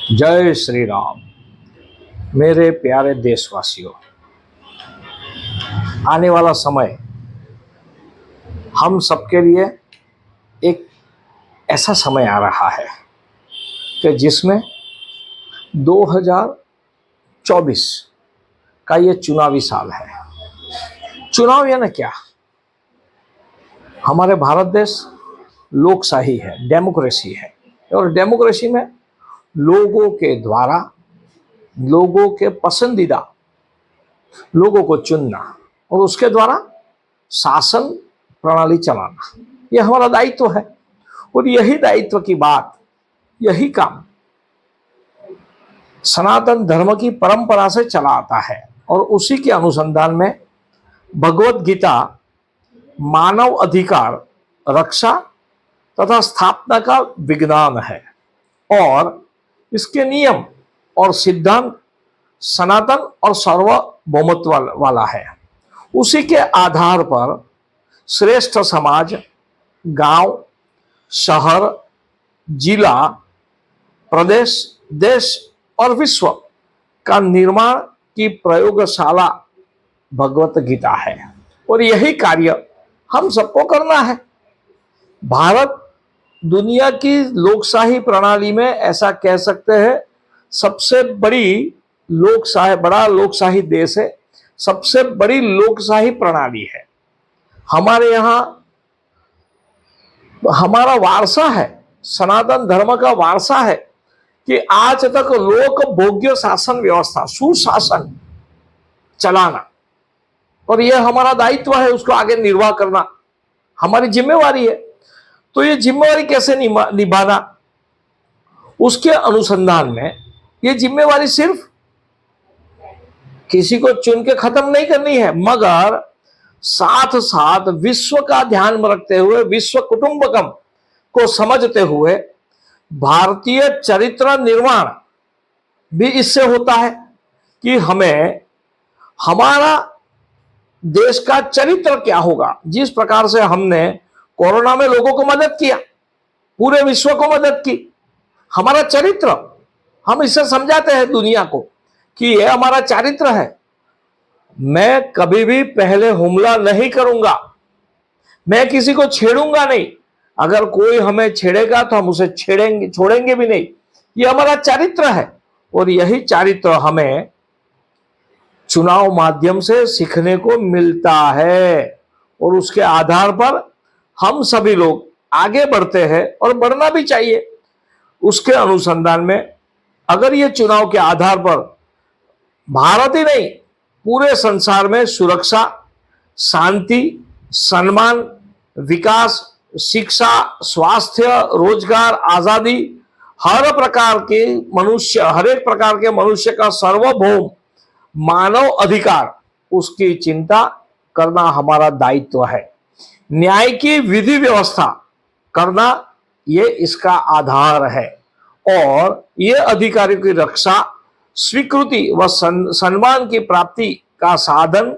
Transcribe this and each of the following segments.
जय श्री राम। मेरे प्यारे देशवासियों, आने वाला समय हम सबके लिए एक ऐसा समय आ रहा है कि जिसमें 2024 का ये चुनावी साल है। चुनाव यानी क्या? हमारे भारत देश लोकशाही है, डेमोक्रेसी है, और डेमोक्रेसी में लोगों के द्वारा लोगों के पसंदीदा लोगों को चुनना और उसके द्वारा शासन प्रणाली चलाना, यह हमारा दायित्व है। और यही दायित्व की बात, यही काम सनातन धर्म की परंपरा से चला आता है और उसी के अनुसंधान में भगवत गीता मानव अधिकार रक्षा तथा स्थापना का विज्ञान है और इसके नियम और सिद्धांत सनातन और सार्वभौमत्व वाला है। उसी के आधार पर श्रेष्ठ समाज, गांव, शहर, जिला, प्रदेश, देश और विश्व का निर्माण की प्रयोगशाला भगवत गीता है और यही कार्य हम सबको करना है। भारत दुनिया की लोकशाही प्रणाली में ऐसा कह सकते हैं सबसे बड़ा लोकशाही देश है, सबसे बड़ी लोकशाही प्रणाली है। हमारे यहाँ हमारा वारसा है, सनातन धर्म का वारसा है कि आज तक लोक भोग्य शासन व्यवस्था, सुशासन चलाना, और यह हमारा दायित्व है, उसको आगे निर्वाह करना हमारी जिम्मेवारी है। तो ये जिम्मेवारी कैसे निभाना, उसके अनुसंधान में ये जिम्मेवारी सिर्फ किसी को चुन के खत्म नहीं करनी है, मगर साथ साथ विश्व का ध्यान में रखते हुए, विश्व कुटुंबकम को समझते हुए भारतीय चरित्र निर्माण भी इससे होता है कि हमें हमारा देश का चरित्र क्या होगा। जिस प्रकार से हमने कोरोना में लोगों को मदद किया, पूरे विश्व को मदद की, हमारा चरित्र, हम इससे समझाते हैं दुनिया को कि यह हमारा चरित्र है। मैं कभी भी पहले हमला नहीं करूंगा, मैं किसी को छेड़ूंगा नहीं, अगर कोई हमें छेड़ेगा तो हम उसे छोड़ेंगे भी नहीं। यह हमारा चरित्र है और यही चरित्र हमें चुनाव माध्यम से सीखने को मिलता है और उसके आधार पर हम सभी लोग आगे बढ़ते हैं और बढ़ना भी चाहिए। उसके अनुसंधान में अगर ये चुनाव के आधार पर भारत ही नहीं पूरे संसार में सुरक्षा, शांति, सम्मान, विकास, शिक्षा, स्वास्थ्य, रोजगार, आजादी, हर एक प्रकार के मनुष्य का सार्वभौम मानव अधिकार, उसकी चिंता करना हमारा दायित्व है। न्याय की विधि व्यवस्था करना ये इसका आधार है और ये अधिकारियों की रक्षा, स्वीकृति व सम्मान की प्राप्ति का साधन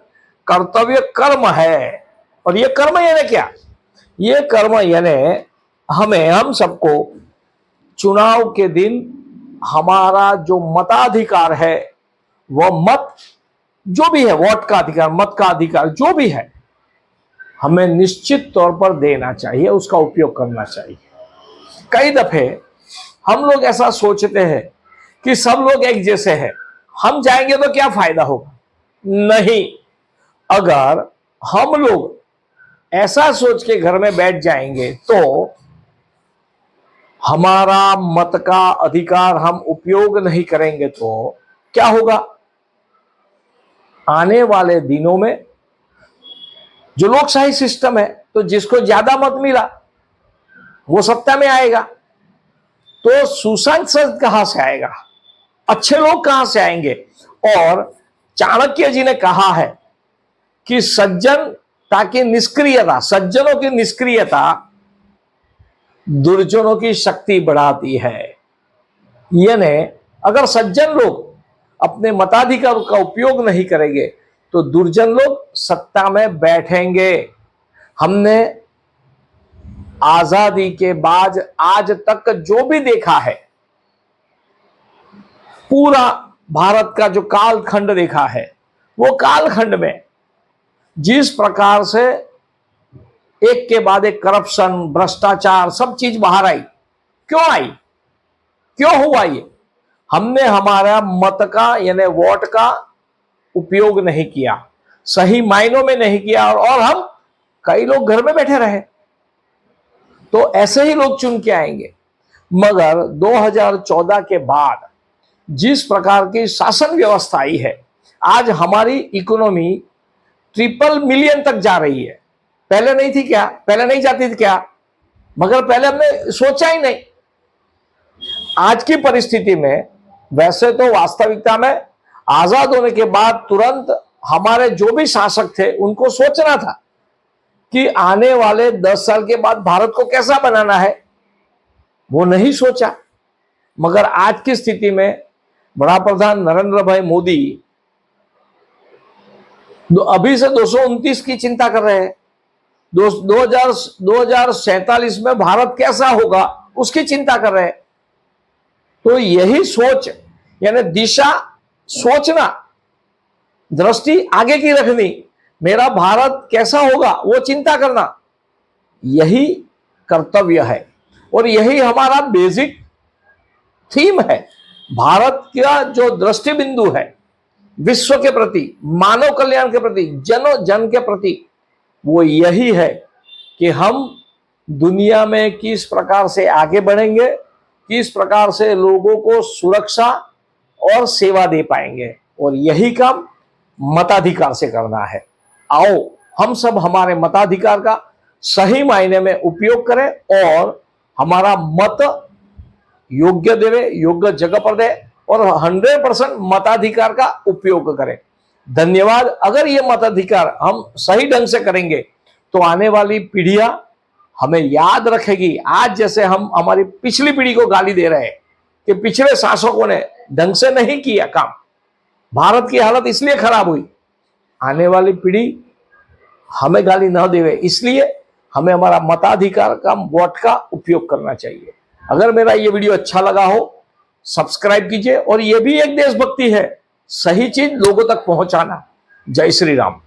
कर्तव्य कर्म है। और ये कर्म यानी क्या? ये कर्म यानी हम सबको चुनाव के दिन हमारा जो मताधिकार है, वह मत जो भी है, वोट का अधिकार, मत का अधिकार जो भी है, हमें निश्चित तौर पर देना चाहिए, उसका उपयोग करना चाहिए। कई दफे हम लोग ऐसा सोचते हैं कि सब लोग एक जैसे हैं, हम जाएंगे तो क्या फायदा होगा। नहीं, अगर हम लोग ऐसा सोच के घर में बैठ जाएंगे तो हमारा मत का अधिकार हम उपयोग नहीं करेंगे तो क्या होगा? आने वाले दिनों में जो लोकशाही सिस्टम है, तो जिसको ज्यादा मत मिला वो सत्ता में आएगा, तो सुसंसद कहां से आएगा, अच्छे लोग कहां से आएंगे? और चाणक्य जी ने कहा है कि सज्जनों की निष्क्रियता दुर्जनों की शक्ति बढ़ाती है। यानी अगर सज्जन लोग अपने मताधिकार का उपयोग नहीं करेंगे तो दुर्जन लोग सत्ता में बैठेंगे। हमने आजादी के बाद आज तक जो भी देखा है, पूरा भारत का जो कालखंड देखा है, वो कालखंड में जिस प्रकार से एक के बाद एक करप्शन, भ्रष्टाचार, सब चीज बाहर आई, क्यों आई, क्यों हुआ ये? हमने हमारा मत का यानी वोट का उपयोग नहीं किया, सही मायनों में नहीं किया, और हम कई लोग घर में बैठे रहे। तो ऐसे ही लोग चुन के आएंगे। मगर 2014 के बाद जिस प्रकार की शासन व्यवस्था आई है, आज हमारी इकोनॉमी 3 मिलियन तक जा रही है। पहले नहीं थी क्या? पहले नहीं जाती थी क्या? मगर पहले हमने सोचा ही नहीं। आज की परिस्थिति में वैसे तो वास्तविकता में आजाद होने के बाद तुरंत हमारे जो भी शासक थे उनको सोचना था कि आने वाले 10 साल के बाद भारत को कैसा बनाना है। वो नहीं सोचा। मगर आज की स्थिति में बड़ा प्रधान नरेंद्र भाई मोदी अभी से 229 की चिंता कर रहे हैं। 2047 में भारत कैसा होगा उसकी चिंता कर रहे हैं। तो यही सोच यानी दिशा, सोचना, दृष्टि आगे की रखनी, मेरा भारत कैसा होगा वो चिंता करना, यही कर्तव्य है और यही हमारा बेसिक थीम है। भारत का जो दृष्टि बिंदु है विश्व के प्रति, मानव कल्याण के प्रति, जनो जन के प्रति, वो यही है कि हम दुनिया में किस प्रकार से आगे बढ़ेंगे, किस प्रकार से लोगों को सुरक्षा और सेवा दे पाएंगे, और यही काम मताधिकार से करना है। आओ हम सब हमारे मताधिकार का सही मायने में उपयोग करें और हमारा मत योग्य देवे, योग्य जगह पर दे और 100% मताधिकार का उपयोग करें। धन्यवाद। अगर ये मताधिकार हम सही ढंग से करेंगे तो आने वाली पीढ़ियां हमें याद रखेगी। आज जैसे हम हमारी पिछली पीढ़ी को गाली दे रहे हैं कि पिछले शासकों ने ढंग से नहीं किया काम, भारत की हालत इसलिए खराब हुई, आने वाली पीढ़ी हमें गाली न देवे, इसलिए हमें हमारा मताधिकार का, वोट का उपयोग करना चाहिए। अगर मेरा ये वीडियो अच्छा लगा हो सब्सक्राइब कीजिए, और ये भी एक देशभक्ति है, सही चीज लोगों तक पहुंचाना। जय श्री राम।